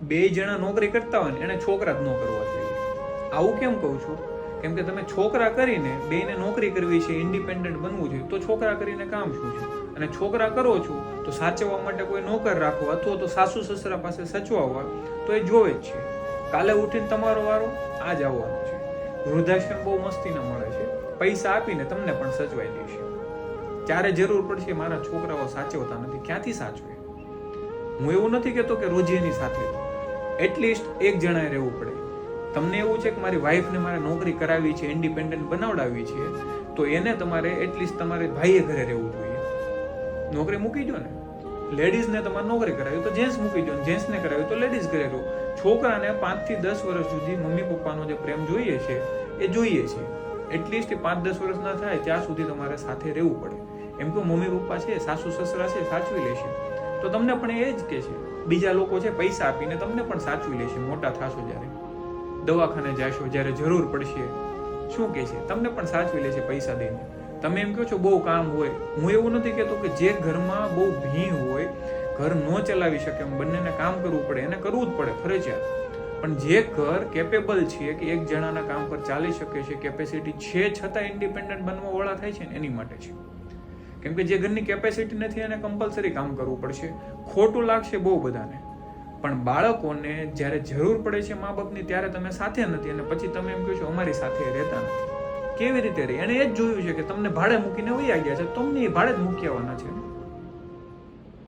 બે જણા નોકરી કરતા હોય ને એને છોકરા જ ન કરવા જોઈએ. આવું કેમ કહું છું? કેમ કે તમે છોકરા કરીને બેને નોકરી કરવી છે, ઇન્ડિપેન્ડન્ટ બનવું જોઈએ, તો છોકરા કરીને કામ શું છે? અને છોકરા કરો છો તો સાચવવા માટે કોઈ નોકર રાખો અથવા તો સાસુ સસરા પાસે સચવાવા, તો એ જોવે જ છે. કાલે ઉઠીને તમારો વારો આ જ આવવાનો છે. વૃદ્ધાશ્રમ બહુ મસ્તીના મળે છે, પૈસા આપીને તમને પણ સચવાઈ દેશે. ત્યારે જરૂર પડશે મારા છોકરાઓ સાચવતા નથી, ક્યાંથી સાચવે? હું એવું નથી કહેતો કે રોજ એની સાથે, એટલીસ્ટ એક જણાએ રહેવું પડે. તમને એવું છે કે મારી વાઈફને મારે નોકરી કરાવવી છે, ઇન્ડિપેન્ડન્ટ બનાવડાવવી છે, તો એને તમારે એટલીસ્ટ તમારે ભાઈએ ઘરે રહેવું જોઈએ. નોકરી મૂકી દો ને. લેડીઝને તમારે નોકરી કરાવી તો જેન્ટ્સ મૂકી દો, જેન્ટ્સને કરાવી તો લેડીઝ ઘરે રહો. છોકરાને 5 થી 10 વર્ષ સુધી મમ્મી પપ્પાનો જે પ્રેમ જોઈએ છે એ જોઈએ છે. એટલીસ્ટ 5-10 વર્ષ ના થાય ત્યાં સુધી તમારે સાથે રહેવું પડે. એમ કે મમ્મી પપ્પા છે, સાસુ સસરા છે, સાચવી લેશે. તો તમને પણ એ જ કે છે, બીજા લોકો છે પૈસા આપીને તમને પણ સાચવી લેશે. મોટા થશો જ્યારે, દવાખાને જાશો, જ્યારે જરૂર પડશે, શું કે છે, તમને પણ સાચવી લેશે પૈસા દઈને. તમે એમ કહો છો બહુ કામ હોય. હું એવું નથી કહેતો કે જે ઘરમાં બહુ ભીડ હોય, ઘર ન ચલાવી શકે, એમ બંનેને કામ કરવું પડે, એને કરવું જ પડે ફરજિયાત. પણ જે ઘર કેપેબલ છે કે એક જણાના કામ પર ચાલી શકે છે, કેપેસિટી છે છતાં ઇન્ડિપેન્ડન્ટ બનવા વાળા થાય છે ને, એની માટે છે. કેમ કે જે ઘરની કેપેસિટી નથી એને કમ્પલસરી કામ કરવું પડશે. ખોટું લાગશે બહુ બધાને, પણ બાળકોને જ્યારે જરૂર પડે છે મા બાપની, ત્યારે તમે સાથે નથી, અને પછી તમે એમ કહો છો અમારી સાથે રહેતા નથી. કેવી રીતે રહે? એને એ જ જોયું છે કે તમને ભાડે મૂકીને વહી ગયા છે, તમને એ ભાડે જ મૂકી આવવાના છે.